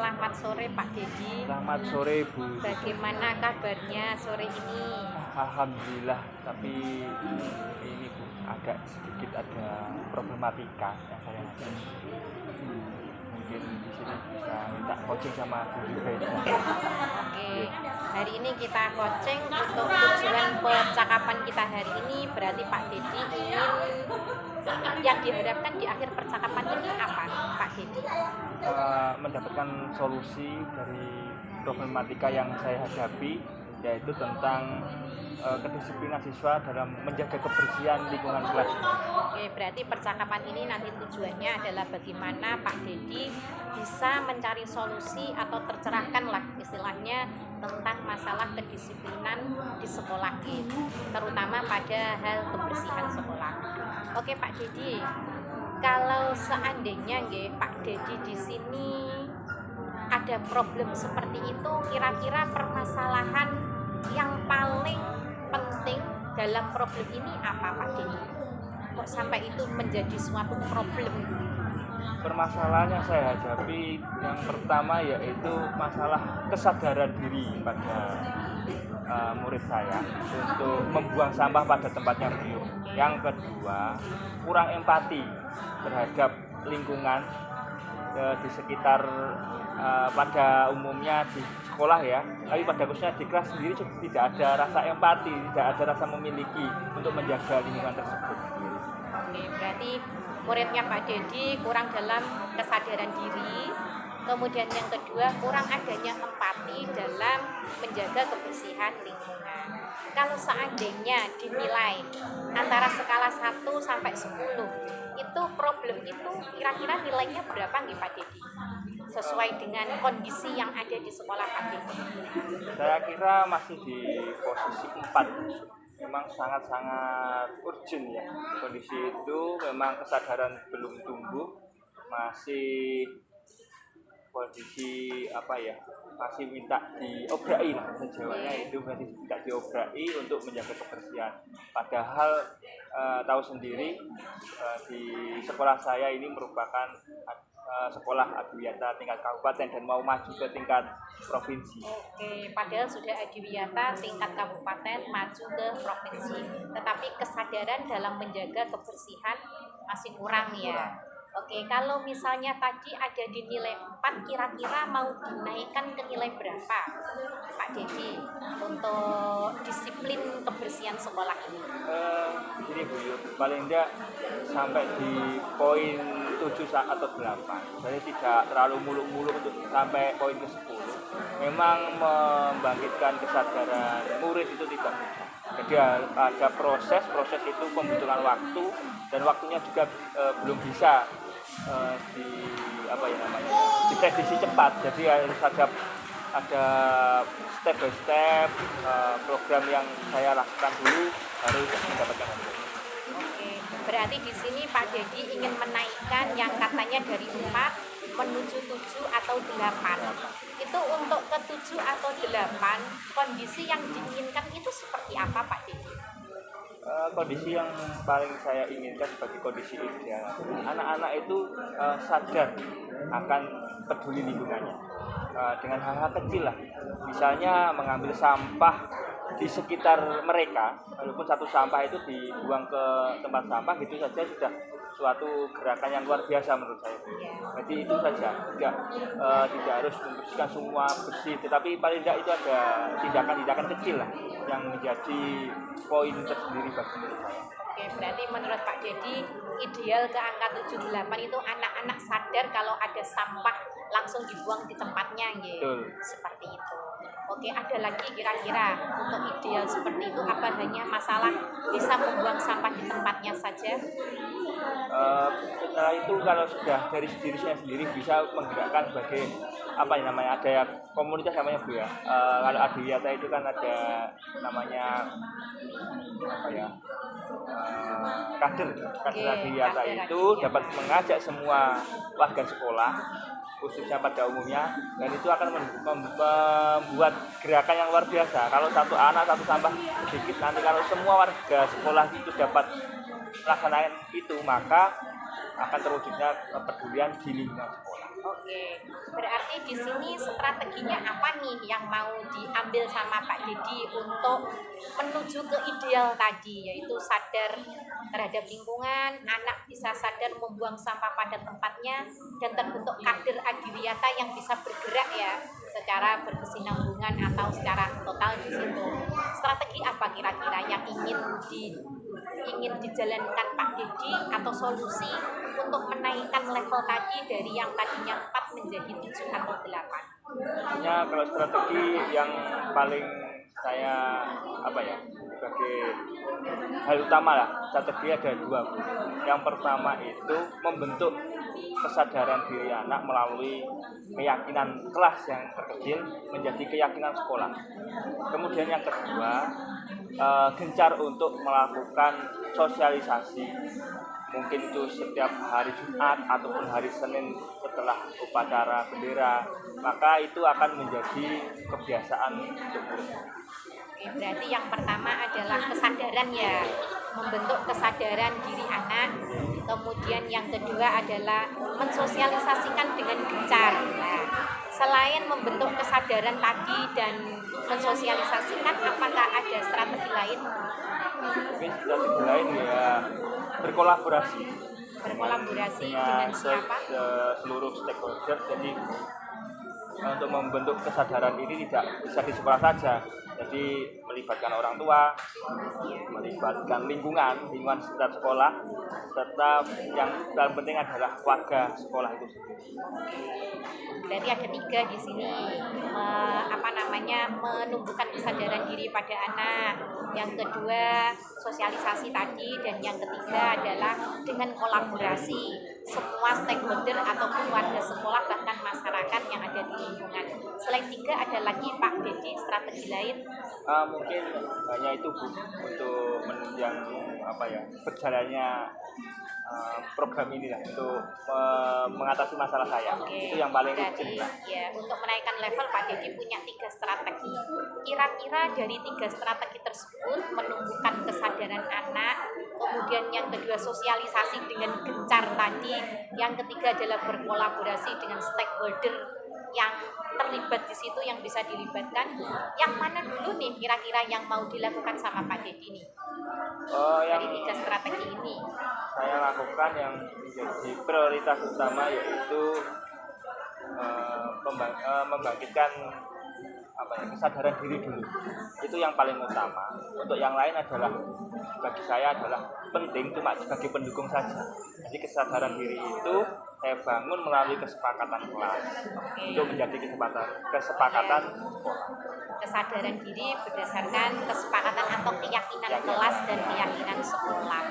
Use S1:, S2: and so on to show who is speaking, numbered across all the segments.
S1: selamat sore Pak Dedi.
S2: Selamat sore Bu.
S1: Bagaimana kabarnya sore ini?
S2: Alhamdulillah, tapi ini Bu, agak sedikit ada problematika yang saya hadapi. Mungkin di sini bisa minta coaching sama Bu Jubaida.
S1: Oke, hari ini kita coaching untuk tujuan percakapan kita hari ini. Berarti Pak Dedi ingin yang diharapkan di akhir percakapan ini apa Pak Dedi?
S2: Mendapatkan solusi dari problematika yang saya hadapi, yaitu tentang kedisiplinan siswa dalam menjaga kebersihan lingkungan kelas.
S1: Oke, berarti percakapan ini nanti tujuannya adalah bagaimana Pak Dedi bisa mencari solusi atau tercerahkan lah istilahnya tentang masalah kedisiplinan di sekolah ini, terutama pada hal kebersihan sekolah. Oke Pak Dedi, kalau seandainya Pak Dedi di sini ada problem seperti itu, kira-kira permasalahan yang paling penting dalam problem ini apa Pak Dedi? Kok sampai itu menjadi suatu problem?
S2: Permasalahan yang saya hadapi yang pertama yaitu masalah kesadaran diri pada murid saya untuk membuang sampah pada tempatnya beliau. Yang kedua, kurang empati terhadap lingkungan di sekitar pada umumnya di sekolah ya, tapi pada khususnya di kelas sendiri tidak ada rasa empati, tidak ada rasa memiliki untuk menjaga lingkungan tersebut.
S1: Oke, berarti muridnya Pak Dedi kurang dalam kesadaran diri, kemudian yang kedua kurang adanya empati dalam menjaga kebersihan lingkungan. Kalau seandainya dinilai antara skala 1 sampai 10, itu problem itu kira-kira nilainya berapa nih Pak Dedi? Sesuai dengan kondisi yang ada di sekolah Pak Dedi.
S2: Saya kira masih di posisi 4. Memang sangat-sangat urgent ya. Kondisi itu memang kesadaran belum tumbuh, masih kondisi masih minta diobrai lah, sejauhnya itu masih minta diobrai untuk menjaga kebersihan. Padahal tahu sendiri di sekolah saya ini merupakan sekolah adiwiyata tingkat kabupaten dan mau maju ke tingkat provinsi.
S1: Oke, padahal sudah adiwiyata tingkat kabupaten maju ke provinsi, tetapi kesadaran dalam menjaga kebersihan masih kurang ya. Oke, kalau misalnya tadi ada di nilai 4, kira-kira mau dinaikkan ke nilai berapa Pak Dedi untuk disiplin kebersihan sekolah ini?
S2: Ini Bu Yu, paling enggak sampai di poin 7 atau 8. Saya tidak terlalu muluk-muluk untuk sampai poin ke 10. Memang membangkitkan kesadaran murid itu tidak mudah. Jadi ada proses itu membutuhkan waktu, dan waktunya juga belum bisa diprediksi cepat. Jadi harus ada step by step program yang saya lakukan dulu baru mendapatkan hasil.
S1: Oke, berarti di sini Pak Dedi ingin menaikkan yang katanya dari 4 menuju 7 atau 8. Itu untuk ke 7 atau 8, kondisi yang diinginkan itu seperti apa Pak Dedi?
S2: Kondisi yang paling saya inginkan sebagai kondisi ideal, anak-anak itu sadar akan peduli lingkungannya dengan hal-hal kecil lah, misalnya mengambil sampah di sekitar mereka, walaupun satu sampah itu dibuang ke tempat sampah gitu saja sudah suatu gerakan yang luar biasa menurut saya. Jadi itu saja, tidak harus membersihkan semua bersih, tetapi paling tidak itu ada tindakan-tindakan kecil lah yang menjadi poin tersendiri bagi menurut saya.
S1: Oke, berarti menurut Pak Dedi ideal ke angka 7-8 itu anak-anak sadar kalau ada sampah langsung dibuang di tempatnya gitu. Seperti itu. Oke, ada lagi kira-kira untuk ideal seperti itu apa hanya masalah bisa membuang sampah di tempatnya saja?
S2: Setelah itu kalau sudah dari dirinya sendiri bisa menggerakkan sebagai ada komunitas namanya Bu ya. Kalau adiwiyata itu kan ada namanya kader adiwiyata itu dapat mengajak semua warga sekolah khususnya pada umumnya, dan itu akan membuat gerakan yang luar biasa. Kalau satu anak satu sampah sedikit, nanti kalau semua warga sekolah itu dapat melaksanakan itu, maka akan terwujudnya kepedulian di lingkungan sekolah.
S1: Oke, berarti di sini strateginya apa nih yang mau diambil sama Pak Dedi untuk menuju ke ideal tadi, yaitu sadar terhadap lingkungan, anak bisa sadar membuang sampah pada tempatnya, dan terbentuk kader adiwiyata yang bisa bergerak ya secara berkesinambungan atau secara total di situ. Strategi apa kira-kira yang ingin dijalankan Pak Dedi atau solusi untuk menaikkan level tadi dari yang tadinya 4 menjadi 7 atau 8?
S2: Ya, kalau strategi yang paling saya sebagai hal utama lah, strategi ada dua, Bu. Yang pertama itu membentuk kesadaran diri anak melalui keyakinan kelas yang terkecil menjadi keyakinan sekolah. Kemudian yang kedua, gencar untuk melakukan sosialisasi, mungkin itu setiap hari Jumat ataupun hari Senin setelah upacara bendera, maka itu akan menjadi kebiasaan untuk murid.
S1: Oke, berarti yang pertama adalah kesadaran ya, membentuk kesadaran diri anak. Kemudian yang kedua adalah mensosialisasikan dengan gencar. Nah, selain membentuk kesadaran tadi dan mensosialisasikan, apakah ada strategi lain?
S2: Mungkin strategi lain ya berkolaborasi
S1: Dengan siapa?
S2: seluruh stakeholder. Jadi untuk membentuk kesadaran ini tidak bisa di sekolah saja, jadi melibatkan orang tua, melibatkan lingkungan sekitar sekolah, serta yang paling penting adalah warga sekolah itu sendiri.
S1: Berarti ada 3 di sini, menumbuhkan kesadaran diri pada anak. Yang kedua sosialisasi tadi, dan yang ketiga adalah dengan kolaborasi semua stakeholder ataupun warga sekolah bahkan masyarakat yang ada di lingkungan. Selain 3 ada lagi Pak Dedi strategi lain?
S2: Mungkin hanya itu, Bu, untuk menunjang berjalannya program ini lah, untuk mengatasi masalah saya.
S1: Oke,
S2: Itu yang paling
S1: berarti
S2: urgent.
S1: ya, untuk menaikkan level Pak Dedi punya 3 strategi. Kira-kira dari 3 strategi tersebut menumbuhkan kesadaran anak, kemudian yang kedua sosialisasi dengan gencar tadi, yang ketiga adalah berkolaborasi dengan stakeholder yang terlibat di situ, yang bisa dilibatkan. Yang mana dulu nih kira-kira yang mau dilakukan sama Pak Dedi nih? Dari 3 strategi ini
S2: Saya lakukan yang menjadi prioritas utama yaitu membangkitkan kesadaran diri dulu. Itu yang paling utama. Untuk yang lain adalah, bagi saya adalah penting, cuma sebagai pendukung saja. Jadi kesadaran diri itu saya bangun melalui kesepakatan kelas untuk menjadi kesepakatan sekolah.
S1: kesadaran diri berdasarkan kesepakatan atau keyakinan kelas dan keyakinan sekolah.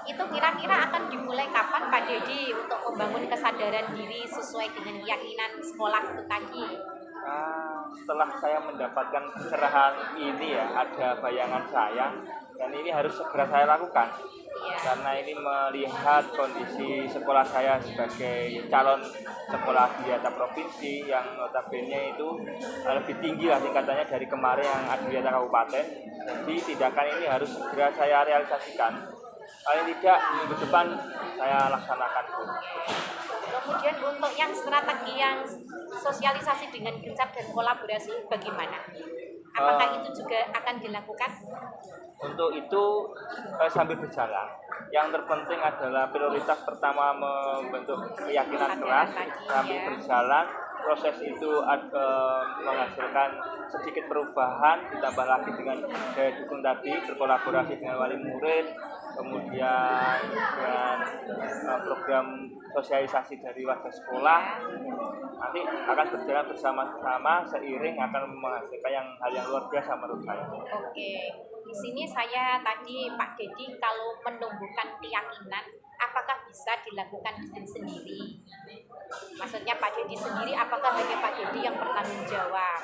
S1: Itu kira-kira akan dimulai kapan Pak Dedi untuk membangun kesadaran diri sesuai dengan keyakinan sekolah itu tadi?
S2: Setelah saya mendapatkan pencerahan ini ya, ada bayangan saya, dan ini harus segera saya lakukan. Karena ini melihat kondisi sekolah saya sebagai calon sekolah adiwiyata provinsi yang notabene itu lebih tinggi lah tingkatannya dari kemarin yang adiwiyata kabupaten. Jadi tindakan ini harus segera saya realisasikan. Paling tidak minggu depan saya laksanakan.
S1: Kemudian untuk yang strategi yang sosialisasi dengan gencar dan kolaborasi bagaimana? Apakah itu juga akan dilakukan?
S2: Untuk itu sambil berjalan. Yang terpenting adalah prioritas pertama membentuk keyakinan kelas. Sambil berjalan, proses itu menghasilkan sedikit perubahan, ditambah lagi dengan daya dukung tadi, berkolaborasi dengan wali murid, kemudian dengan program sosialisasi dari warga sekolah, nanti akan berjalan bersama-sama seiring akan menghasilkan hal yang luar biasa menurut saya.
S1: Oke, di sini saya tadi Pak Dedi kalau menumbuhkan keyakinan, apakah bisa dilakukan dengan sendiri? Maksudnya Pak Dedi sendiri, apakah hanya Pak Dedi yang bertanggung jawab?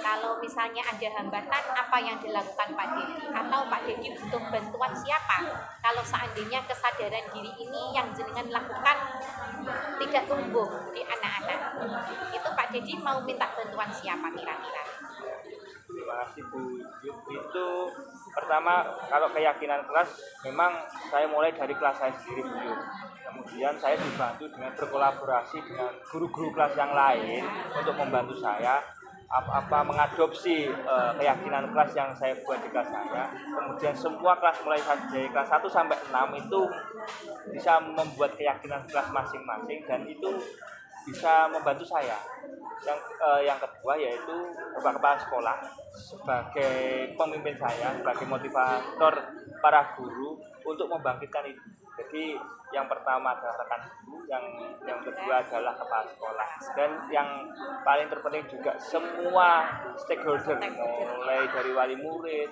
S1: Kalau misalnya ada hambatan, apa yang dilakukan Pak Dedi? Atau Pak Dedi butuh bantuan siapa? Kalau seandainya kesadaran diri ini yang jenengan lakukan tidak tumbuh di anak-anak, itu Pak Dedi mau minta bantuan siapa kira-kira?
S2: Terima kasih Bu Yuk. Itu pertama kalau keyakinan kelas memang saya mulai dari kelas saya sendiri Bu Yuk. Kemudian saya dibantu dengan berkolaborasi dengan guru-guru kelas yang lain untuk membantu saya mengadopsi keyakinan kelas yang saya buat di kelas saya. Kemudian semua kelas mulai dari kelas 1 sampai 6 itu bisa membuat keyakinan kelas masing-masing dan itu bisa membantu saya. Yang kedua yaitu Bapak Kepala Sekolah sebagai pemimpin saya, sebagai motivator para guru untuk membangkitkan itu. Jadi yang pertama adalah rekan guru, yang kedua adalah kepala sekolah, dan yang paling terpenting juga semua stakeholder, mulai dari wali murid,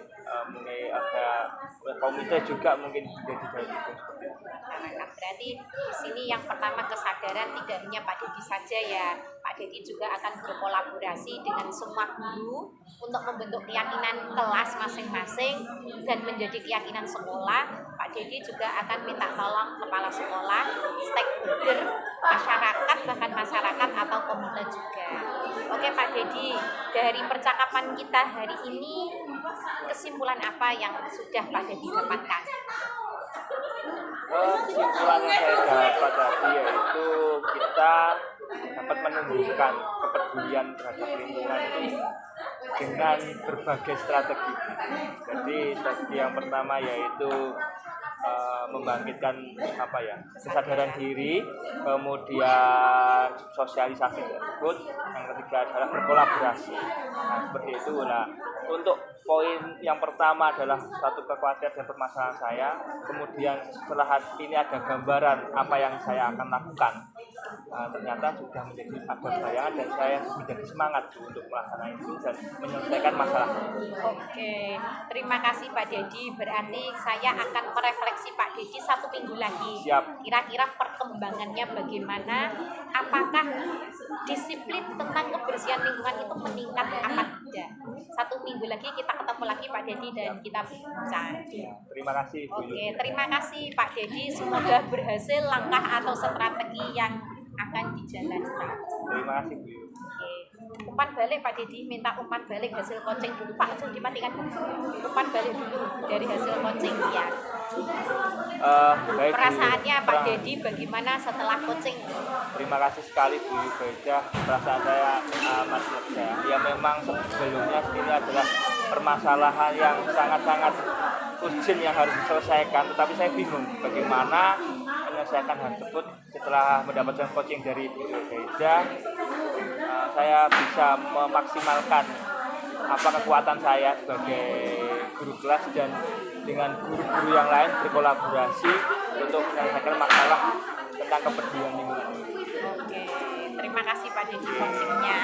S2: mulai ada komite juga mungkin jadi seperti itu.
S1: Nah, berarti di sini yang pertama kesadaran tidak hanya Pak Dedi saja ya, Pak Dedi juga akan berkolaborasi dengan semua guru untuk membentuk keyakinan kelas masing-masing dan menjadi keyakinan sekolah. Pak Dedi juga akan minta tolong kepala sekolah, stakeholder, masyarakat, bahkan masyarakat atau komite juga. Oke Pak Dedi, dari percakapan kita hari ini, kesimpulan apa yang sudah Pak Dedi dapatkan?
S2: Kesimpulan yang saya dapat tadi yaitu kita dapat menumbuhkan kepedulian terhadap lingkungan itu dengan berbagai strategi. Jadi strategi yang pertama yaitu membangkitkan kesadaran diri, kemudian sosialisasi tersebut. Yang ketiga adalah berkolaborasi. Nah, seperti itu. Nah, untuk poin yang pertama adalah satu kekhawatiran dan permasalahan saya. Kemudian setelah ini ada gambaran apa yang saya akan lakukan. Ternyata sudah ada bayangan dan saya menjadi semangat untuk melaksanakan itu dan menyelesaikan masalah.
S1: Oke, terima kasih Pak Dedi. Berarti saya akan merefleksi Pak Dedi 1 minggu lagi.
S2: Siap.
S1: Kira-kira perkembangannya bagaimana? Apakah disiplin tentang kebersihan lingkungan itu meningkat apa tidak? 1 minggu lagi kita ketemu lagi Pak Dedi dan kita bincang.
S2: Terima kasih Bu Yu.
S1: Oke, terima kasih Pak Dedi. Semoga berhasil langkah atau strategi yang akan dijalankan.
S2: Terima kasih Bu Yu.
S1: Oke. Umpan balik Pak Dedi, minta umpan balik hasil coaching dulu Pak, itu dimatikan. Umpan balik dulu dari hasil coaching ya.
S2: Baik,
S1: Perasaannya Pak Dedi bagaimana setelah coaching?
S2: Terima kasih sekali Bu Yubeja. Perasaan saya amat lega. Ya memang sebelumnya ini adalah permasalahan yang sangat-sangat urgent yang harus diselesaikan, tetapi saya bingung bagaimana menyelesaikan hal tersebut. Setelah mendapatkan coaching dari Bu Yubeja, saya bisa memaksimalkan kekuatan saya sebagai guru kelas dan dengan guru-guru yang lain berkolaborasi untuk menyelesaikan masalah tentang kepedulian lingkungan.
S1: Oke, terima kasih Pak Dedi coachingnya.